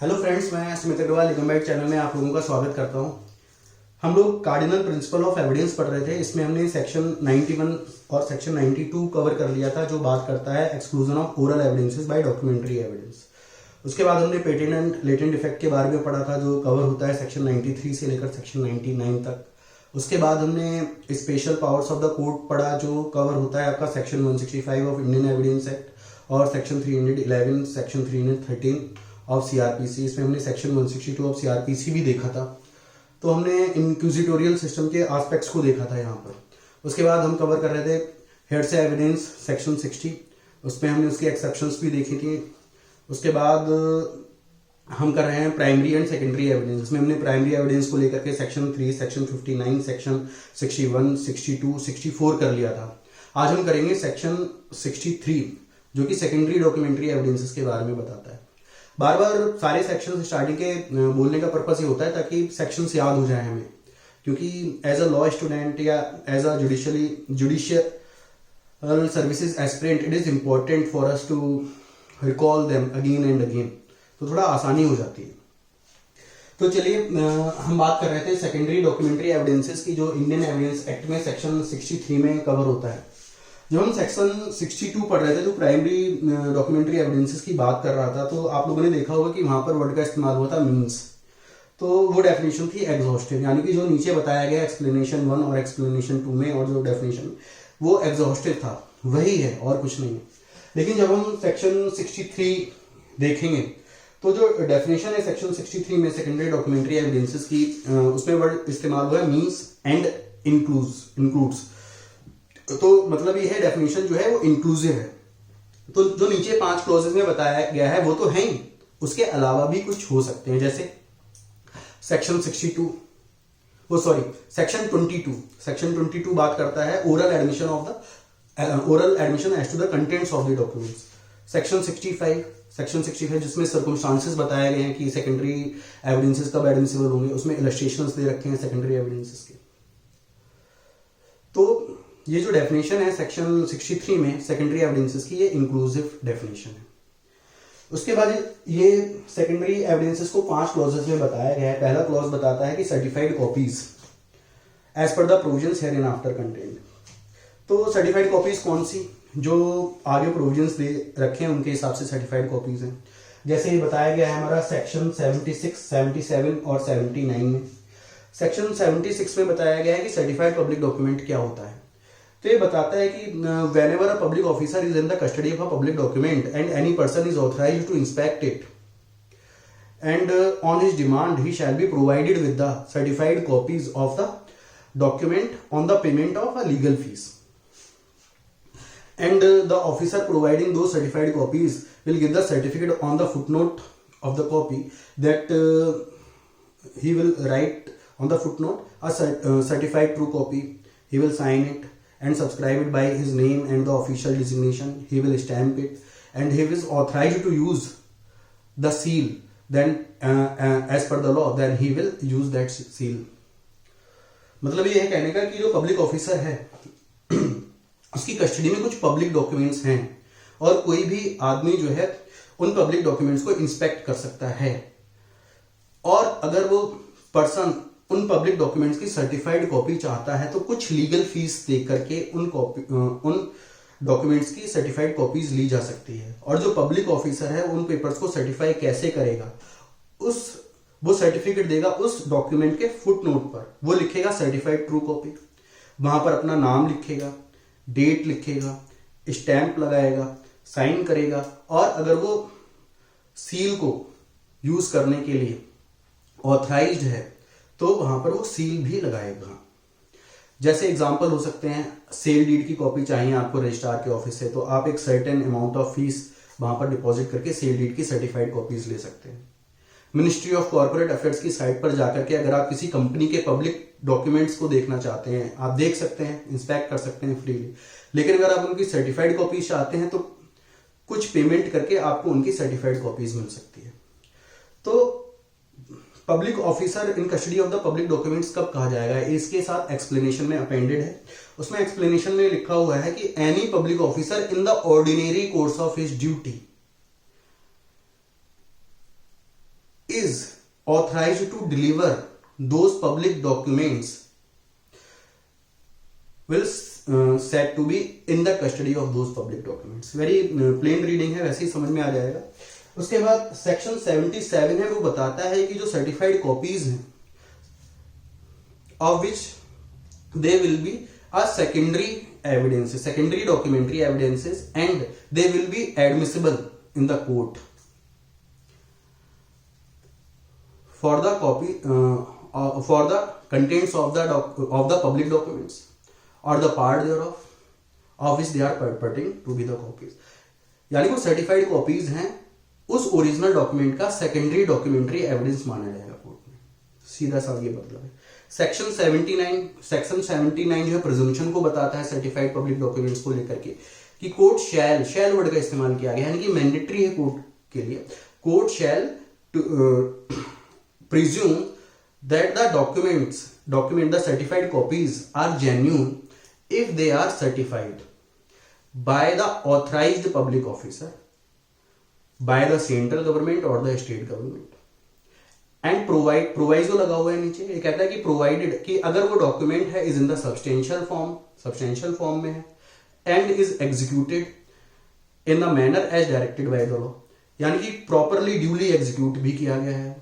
Hello friends, मैं Sumit Agarwal लिंकम back channel में आप लोगों का स्वागत करता हूं। हम लोग कार्डिनल प्रिंसिपल ऑफ एविडेंस पढ़ रहे थे। इसमें हमने सेक्शन 91 और सेक्शन 92 कवर कर लिया था, जो बात करता है exclusion of oral evidences by documentary evidence. उसके बाद हमने पेटेंट एंड लेटेंट इफेक्ट के बारे में पढ़ा था, जो कवर होता है सेक्शन 93 से लेकर सेक्शन 99 तक। उसके बाद हमने special powers of the court पढ़ा, जो कवर होता है आपका section 165 of Indian evidence act और सेक्शन 311, सेक्शन 313 ऑफ सीआरपीसी। इसमें हमने सेक्शन 162 ऑफ सीआरपीसी भी देखा था। तो हमने इंक्विजिटोरियल सिस्टम के एस्पेक्ट्स को देखा था यहाँ पर। उसके बाद हम कवर कर रहे थे हेयरसे एविडेंस सेक्शन 60, उसमें हमने उसकी एक्सेप्शंस भी देखी थी। उसके बाद हम कर रहे हैं प्राइमरी एंड सेकेंडरी एविडेंस। इसमें हमने प्राइमरी एविडेंस को लेकर के सेक्शन 3, सेक्शन 59, सेक्शन 61, 62, 64 कर लिया था। आज हम करेंगे सेक्शन 63, जो कि सेकेंडरी डॉक्यूमेंट्री एविडेंसेस के बारे में बताता है। बार बार सारे सेक्शन स्टार्टिंग के बोलने का पर्पस ये होता है ताकि सेक्शंस याद हो जाए हमें, क्योंकि एज अ लॉ स्टूडेंट या as a judicial services aspirant it is important for us to recall them again and again, तो थोड़ा आसानी हो जाती है। तो चलिए हम बात कर रहे थे सेकेंडरी डॉक्यूमेंट्री एविडेंसेस की, जो इंडियन एविडेंस एक्ट में सेक्शन 63 में कवर होता है। जब हम सेक्शन 62 पढ़ रहे थे तो प्राइमरी डॉक्यूमेंट्री एविडेंसेस की बात कर रहा था, तो आप लोगों ने देखा होगा कि वहां पर वर्ड का इस्तेमाल हुआ था मीन्स। तो वो डेफिनेशन थी एग्जॉस्टिव, यानी कि जो नीचे बताया गया एक्सप्लेनेशन 1 और एक्सप्लेनेशन 2 में, और जो डेफिनेशन वो एग्जॉस्टिव था वही है और कुछ नहीं है। लेकिन जब हम सेक्शन 63 देखेंगे तो जो डेफिनेशन है सेक्शन 63 में सेकेंडरी डॉक्यूमेंट्री एविडेंसेस की, उसमें वर्ड इस्तेमाल हुआ है मीन्स एंड इंक्लूड्स। तो मतलब ये है डेफिनेशन जो है वो इंक्लूसिव है। तो जो नीचे 5 क्लॉजेस में बताया गया है वो तो है ही, उसके अलावा भी कुछ हो सकते हैं। जैसे सेक्शन 62 सेक्शन 22 बात करता है oral admission as to the contents of the documents. Section 65 जिसमें सर्कमस्टांसेस बताए गए हैं कि सेकेंडरी एविडेंसेस कब एडमिसिबल होंगे, उसमें इलस्ट्रेशंस दे रखे हैं सेकेंडरी एविडेंसेस के। तो ये जो डेफिनेशन है सेक्शन 63 में सेकेंडरी एविडेंसेस की, ये इंक्लूसिव डेफिनेशन है। उसके बाद ये सेकेंडरी एविडेंसेस को 5 क्लॉजेस में बताया गया है। पहला क्लॉज बताता है कि certified copies as per the provisions herein after content. तो सर्टिफाइड कॉपीज कौन सी, जो आगे प्रोविजंस दे रखे हैं उनके हिसाब से सर्टिफाइड कॉपीज हैं। जैसे ये बताया गया है हमारा सेक्शन 76, 77 और 79 में। सेक्शन 76 में बताया गया है कि सर्टिफाइड पब्लिक डॉक्यूमेंट क्या होता है। तो ये बताता है कि whenever a public officer is in the custody of a public document and any person is authorized to inspect it, and on his demand he shall be provided with the certified copies of the document on the payment of a legal fees, and the officer providing those certified copies will give the certificate on the footnote of the copy that he will write on the footnote a certified true copy. He will sign it and subscribe it by his name and the official designation. He will stamp it and he is authorized to use the seal. Then as per the law, then he will use that seal. मतलब ये है कहने का कि जो public officer है उसकी custody में कुछ पब्लिक डॉक्यूमेंट्स हैं और कोई भी आदमी जो है उन पब्लिक डॉक्यूमेंट्स को इंस्पेक्ट कर सकता है, और अगर वो पर्सन उन पब्लिक डॉक्यूमेंट्स की सर्टिफाइड कॉपी चाहता है तो कुछ लीगल फीस दे करके उन डॉक्यूमेंट्स की सर्टिफाइड कॉपीज ली जा सकती है। और जो पब्लिक ऑफिसर है उन पेपर्स को सर्टिफाई कैसे करेगा, वो सर्टिफिकेट देगा उस डॉक्यूमेंट के फुट नोट पर। वो लिखेगा सर्टिफाइड ट्रू कॉपी, वहां पर अपना नाम लिखेगा, डेट लिखेगा, स्टैंप लगाएगा, साइन करेगा, और अगर वो सील को यूज करने के लिए ऑथराइज्ड है तो वहां पर वो सील भी लगाएगा। जैसे एग्जांपल हो सकते हैं, सेल डीड की कॉपी चाहिए आपको रजिस्ट्रार के ऑफिस से, तो आप एक सर्टेन अमाउंट ऑफ फीस वहां पर डिपॉजिट करके सेल डीड की सर्टिफाइड कॉपीज ले सकते हैं। मिनिस्ट्री ऑफ कॉर्पोरेट अफेयर्स की साइट पर जाकर के अगर आप किसी कंपनी के पब्लिक डॉक्यूमेंट्स को देखना चाहते हैं, आप देख सकते हैं, इंस्पेक्ट कर सकते हैं फ्रीली। लेकिन अगर आप उनकी सर्टिफाइड कॉपीज चाहते हैं तो कुछ पेमेंट करके आपको उनकी सर्टिफाइड कॉपीज मिल सकती है। तो public officer in custody of the public documents कब कहा जाएगा, इसके साथ एक्सप्लेनेशन में अपेंडेड है। उसमें एक्सप्लेनेशन में लिखा हुआ है कि any public officer in the ordinary course of his duty is authorized to deliver those public documents will said to be in the custody of those public documents. Very plain reading है, वैसे ही समझ में आ जाएगा. उसके बाद section 77 है, वो बताता है कि जो सर्टिफाइड कॉपीज हैं of which they will be a secondary evidences, secondary documentary evidences, and they will be admissible in the court for the copy for the contents of the public documents or the part thereof of which they are purporting to be the copies. यानी वो certified copies हैं, उस original document का secondary documentary evidence माना जाएगा court में. सीधा सा ये मतलब है. सेक्शन 79 जो है प्रिजम्पशन को बताता है सर्टिफाइड पब्लिक डॉक्यूमेंट्स को लेकर के कि कोर्ट शैल वर्ड का इस्तेमाल किया गया, यानी कि मैंडेटरी है कोर्ट के लिए. Court shell presume that the document the certified copies are genuine if they are certified by the authorized public officer, by the central government or the state government. And proviso लगा हुआ है नीचे, ये कहता है कि प्रोवाइडेड कि अगर वो डॉक्यूमेंट है is in the substantial form में है and is executed in the manner as directed by the law, यानी कि प्रॉपरली ड्यूली एग्जीक्यूट भी किया गया है.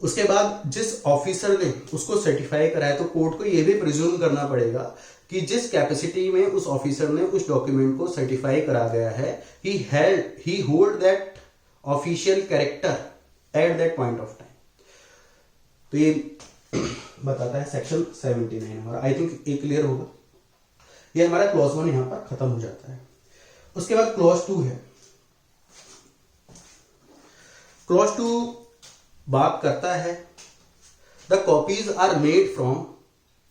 उसके बाद जिस ऑफिसर ने उसको सर्टिफाई कराया तो कोर्ट को यह भी प्रिज्यूम करना पड़ेगा कि जिस कैपेसिटी में उस ऑफिसर ने उस डॉक्यूमेंट को सर्टिफाई करा गया है ही hold that official character at that point of time. तो ये बताता है सेक्शन 79 हमारा. आई थिंक ये क्लियर होगा. ये हमारा क्लॉज 1 यहां पर खत्म हो जाता है. उसके बाद क्लॉज 2 है. क्लॉज 2 बात करता है the copies are made from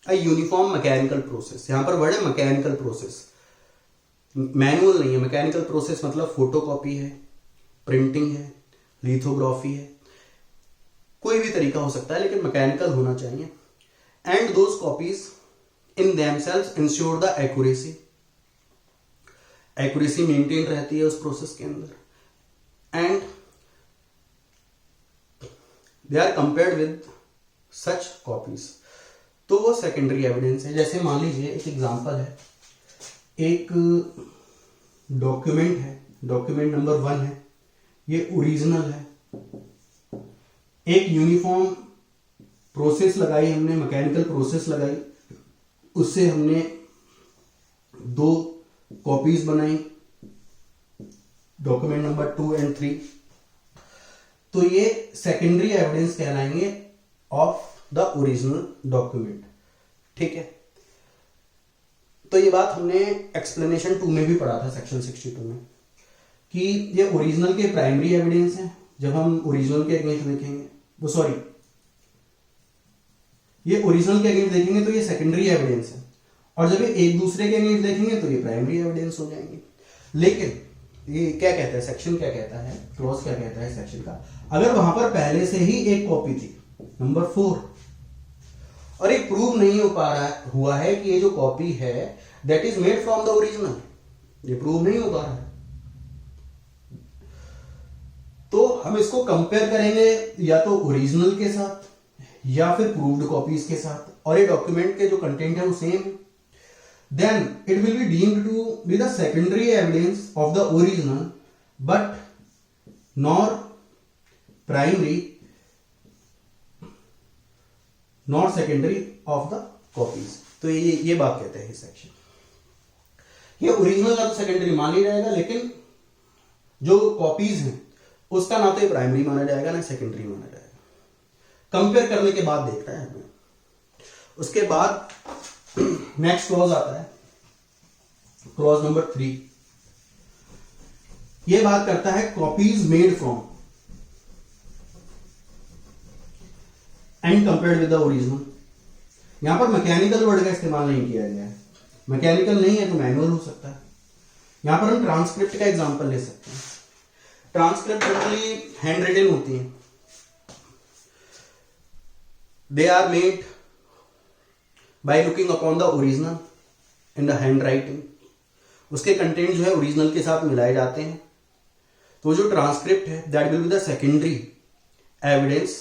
a uniform mechanical process. यहां पर वर्ड है मैकेनिकल प्रोसेस, मैनुअल नहीं है. मैकेनिकल प्रोसेस मतलब फोटोकॉपी है, प्रिंटिंग है, लिथोग्राफी है, कोई भी तरीका हो सकता है लेकिन मैकेनिकल होना चाहिए. And those copies in themselves ensure the accuracy maintain रहती है उस प्रोसेस के अंदर. And they are compared with such copies. तो वो सेकेंडरी एविडेंस है. जैसे मान लीजिए एक एग्जांपल है, एक डॉक्यूमेंट है, डॉक्यूमेंट नंबर 1 है, ये ओरिजिनल है. एक यूनिफॉर्म प्रोसेस लगाई हमने, मैकेनिकल प्रोसेस लगाई, उससे हमने 2 कॉपीज बनाई, डॉक्यूमेंट नंबर 2 और 3. तो ये सेकेंडरी एविडेंस कहलाएंगे ऑफ द ओरिजिनल डॉक्यूमेंट. ठीक है. तो ये बात हमने एक्सप्लेनेशन 2 में भी पढ़ा था, सेक्शन 62 में, कि ये ओरिजिनल के प्राइमरी एविडेंस हैं. जब हम ओरिजिनल के अगेंस्ट देखेंगे, वो सॉरी ये ओरिजिनल के अगेंस्ट देखेंगे तो ये सेकेंडरी एविडेंस है, और जब ये एक दूसरे के अगेंस्ट देखेंगे तो ये प्राइमरी एविडेंस हो जाएंगे. लेकिन ये क्या कहता है सेक्शन, क्या कहता है क्लॉज, क्या कहता है सेक्शन का, अगर वहां पर पहले से ही एक कॉपी थी नंबर 4 और ये प्रूव नहीं हो पा रहा हुआ है कि ये जो कॉपी है that is made from the original, ये प्रूव नहीं हो पा रहा है, तो हम इसको कंपेयर करेंगे या तो ओरिजिनल के साथ या फिर प्रूव्ड कॉपीज के साथ, और ये डॉक्यूमेंट के जो कंटेंट है वो सेम है. Then it will be deemed to be the secondary evidence of the original but nor primary not secondary of the copies. तो ये बात कहते हैं सेक्शन. ये ओरिजिनल का तो सेकेंडरी मान ही रहेगा, लेकिन जो कॉपीज हैं उसका ना तो ये प्राइमरी माना जाएगा ना सेकेंडरी माना जाएगा. कंपेयर करने के बाद देखते हैं हमें. उसके बाद नेक्स्ट क्लॉज आता है, क्लॉज नंबर 3. ये बात करता है copies made from and compared with the original. यहां पर मैकेनिकल वर्ड का इस्तेमाल नहीं किया गया है. मैकेनिकल नहीं है तो मैनुअल हो सकता है. यहां पर हम ट्रांसक्रिप्ट का एग्जांपल ले सकते हैं. ट्रांसक्रिप्ट जनरली हैंड रिटन होती हैं. They are made by looking upon the original in the handwriting. उसके कंटेंट जो है ओरिजिनल के साथ मिलाए जाते हैं. तो जो ट्रांसक्रिप्ट है that will be the secondary evidence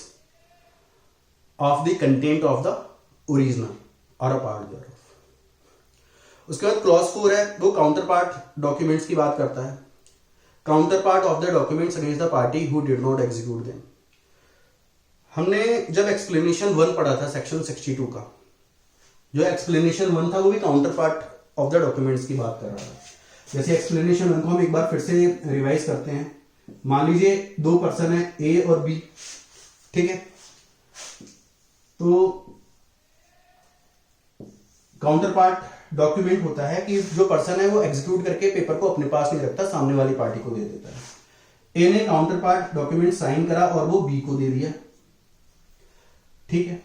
of the content of the original और अ पार्ट देयरऑफ। उसके बाद क्लॉज 4 है, वो काउंटर पार्ट डॉक्यूमेंट्स की बात करता है। Counter part of the documents against the party who did not execute them. हमने जब एक्सप्लेनेशन 1 पढ़ा था सेक्शन 62 का, जो एक्सप्लेनेशन 1 था वो भी counter part of the documents की बात कर रहा था। जैसे एक्सप्लेनेशन 1 को हम एक बार फिर से रिवाइज करते हैं। मान लीजिए दो पर्सन है ए और बी, ठीक है। तो काउंटर पार्ट डॉक्यूमेंट होता है कि जो पर्सन है वो एग्जीक्यूट करके पेपर को अपने पास नहीं रखता, सामने वाली पार्टी को दे देता है। ए ने काउंटर पार्ट डॉक्यूमेंट साइन करा और वो बी को दे दिया, ठीक है।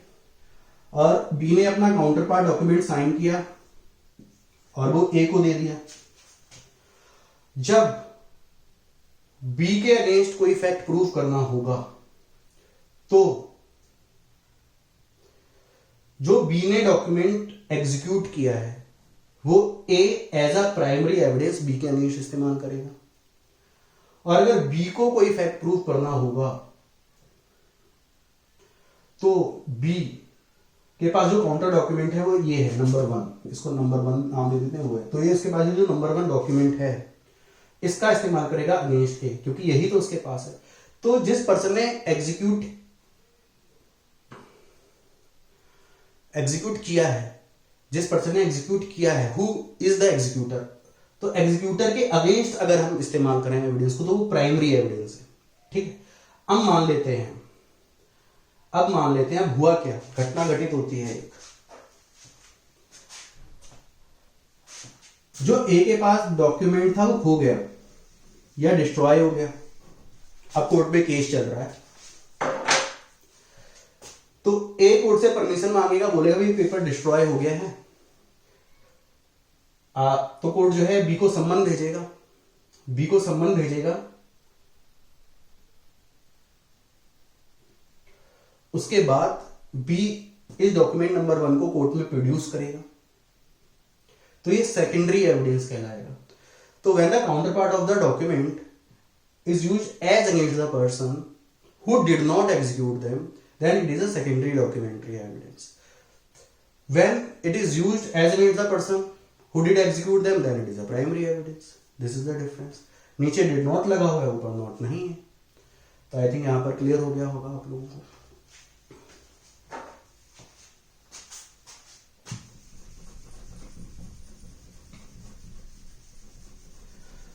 और बी ने अपना काउंटर पार्ट डॉक्यूमेंट साइन किया और वो ए को दे दिया। जब बी के अगेंस्ट कोई फैक्ट प्रूव करना होगा तो जो बी ने डॉक्यूमेंट एग्जीक्यूट किया है वो a as a primary evidence be के अगेंस्ट इस्तेमाल करेगा। और अगर बी को कोई फैक्ट प्रूव करना होगा तो बी के पास जो काउंटर डॉक्यूमेंट है वो ये है, नंबर 1, इसको नंबर 1 नाम दे देते हैं, वो है। तो ये इसके पास जो नंबर 1 डॉक्यूमेंट है इसका इस्तेमाल करेगा अगेंस्ट ए, क्योंकि यही तो उसके पास है। तो जिस पर्सन ने एग्जीक्यूट किया है, जिस पर्सन ने एग्जीक्यूट किया है, हु इज द एग्जीक्यूटर, तो एग्जीक्यूटर के अगेंस्ट अगर हम इस्तेमाल करें एविडेंस को तो वो प्राइमरी एविडेंस है, ठीक है। अब मान लेते हैं हुआ क्या, घटना घटित होती है एक, जो ए के पास डॉक्यूमेंट था वो खो गया या डिस्ट्रॉय हो गया। अब कोर्ट में केस चल रहा है तो ए कोर्ट से परमिशन मांगेगा, बोलेगा भाई पेपर डिस्ट्रॉय हो गया है। तो कोर्ट जो है बी को सम्मन भेजेगा। उसके बाद बी इस डॉक्यूमेंट नंबर 1 को कोर्ट में प्रोड्यूस करेगा, तो ये सेकेंडरी एविडेंस कहलाएगा। तो when the counterpart of the document is used as against the person who did not execute them, then it is a secondary documentary evidence. When it is used as against the person who did execute them, then it is a primary evidence. This is the difference. नीचे did not लगा हुआ है, ऊपर not नहीं है। तो I think यहां पर क्लियर हो गया होगा आप लोगों को।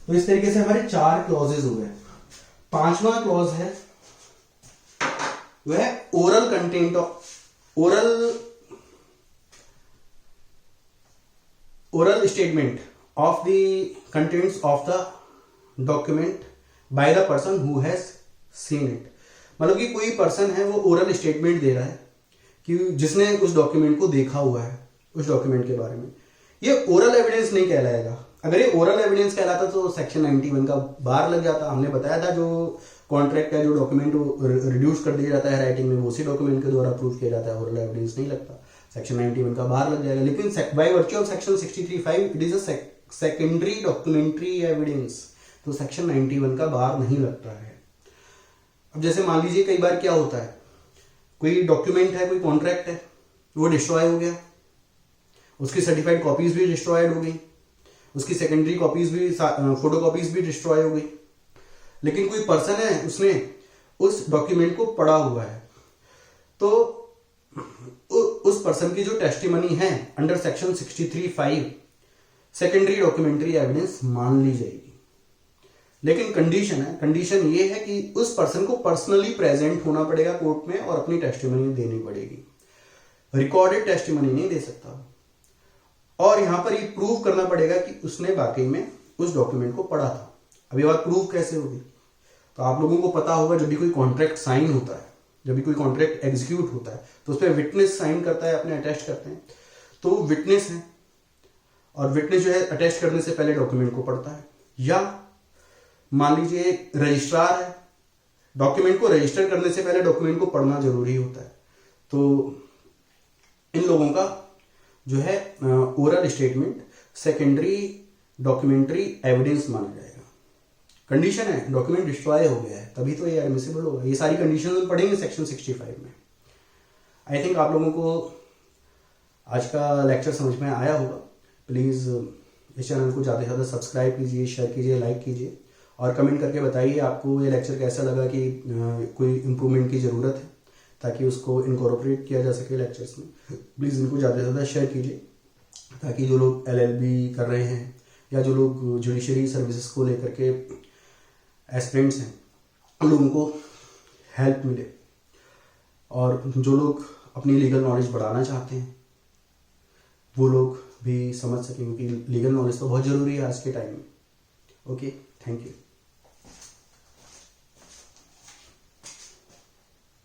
तो इस तरीके से हमारे 4 क्लॉजेज हो गए। 5वां क्लॉज है वह oral content of oral statement of the contents of the document by the person who has seen it. मतलब कि कोई पर्सन है वो ओरल स्टेटमेंट दे रहा है कि जिसने उस डॉक्यूमेंट को देखा हुआ है, उस डॉक्यूमेंट के बारे में। ये ओरल एविडेंस नहीं कहलाएगा। अगर ये ओरल एविडेंस कहलाता तो सेक्शन 91 का बार लग जाता। हमने बताया था जो कॉन्ट्रैक्ट है, जो डॉक्यूमेंट रिड्यूस कर दिया जाता है राइटिंग में, उसी डॉक्यूमेंट के द्वारा प्रूफ किया जाता है, ओरल एविडेंस नहीं लगता, सेक्शन 91 का बार लग जाएगा। लेकिन by virtue of section 63(5) it is a secondary documentary evidence, तो सेक्शन 91 का बार नहीं लगता है। अब जैसे मान लीजिए कई बार क्या होता है, कोई डॉक्यूमेंट है, कोई कॉन्ट्रैक्ट है, वो डिस्ट्रॉय हो गया, उसकी सर्टिफाइड कॉपीज भी डिस्ट्रॉयड हो गई, उसकी सेकेंडरी कॉपीज भी, फोटो कॉपीज भी डिस्ट्रॉय हो गई। लेकिन कोई पर्सन है उसने उस डॉक्यूमेंट को पढ़ा हुआ है, तो उस पर्सन की जो टेस्टिमनी है under section 63(5) secondary documentary evidence मान ली जाएगी। लेकिन कंडीशन ये है कि उस पर्सन को पर्सनली प्रेजेंट होना पड़ेगा कोर्ट में और अपनी टेस्टिमनी देनी पड़ेगी। रिकॉर्डेड टेस्टिमनी नहीं दे सकता। और यहां पर ये प्रूव करना पड़ेगा कि उसने वाकई में उस डॉक्यूमेंट को पढ़ा था। अब ये बात प्रूव कैसे होगी, तो आप लोगों को पता होगा जब भी कोई कॉन्ट्रैक्ट साइन होता है, जब भी कोई कॉन्ट्रैक्ट एग्जीक्यूट होता है तो उस पर विटनेस साइन करता है, अपने अटेस्ट करते हैं। तो विटनेस है और विटनेस जो है अटेस्ट करने से पहले डॉक्यूमेंट को पढ़ता है। या मान लीजिए रजिस्ट्रार है, डॉक्यूमेंट को रजिस्टर करने से पहले डॉक्यूमेंट को पढ़ना जरूरी होता है। तो इन लोगों का जो है oral statement secondary documentary evidence माना जाएगा। कंडीशन है, डॉक्यूमेंट डिस्ट्रॉय हो गया है, तभी तो ये एडमिसिबल होगा। ये सारी कंडीशन हम पढ़ेंगे सेक्शन 65 में। आई थिंक आप लोगों को आज का लेक्चर समझ में आया होगा। प्लीज़ इस चैनल को ज़्यादा से ज़्यादा सब्सक्राइब कीजिए, शेयर कीजिए, लाइक कीजिए और कमेंट करके बताइए आपको ये लेक्चर कैसा लगा, कि कोई इम्प्रूवमेंट की ज़रूरत है, ताकि उसको इनकॉर्पोरेट किया जा सके लेक्चर्स में। प्लीज़ इनको ज़्यादा से ज़्यादा शेयर कीजिए, ताकि जो लोग LLB कर रहे हैं या जो लोग जुडिशरी सर्विसेज को लेकर के एस्पिरेंट्स हैं, उन लोगों को हेल्प मिले, और जो लोग अपनी लीगल नॉलेज बढ़ाना चाहते हैं वो लोग भी समझ सकें, क्योंकि लीगल नॉलेज तो बहुत ज़रूरी है आज के टाइम में। Okay, thank you.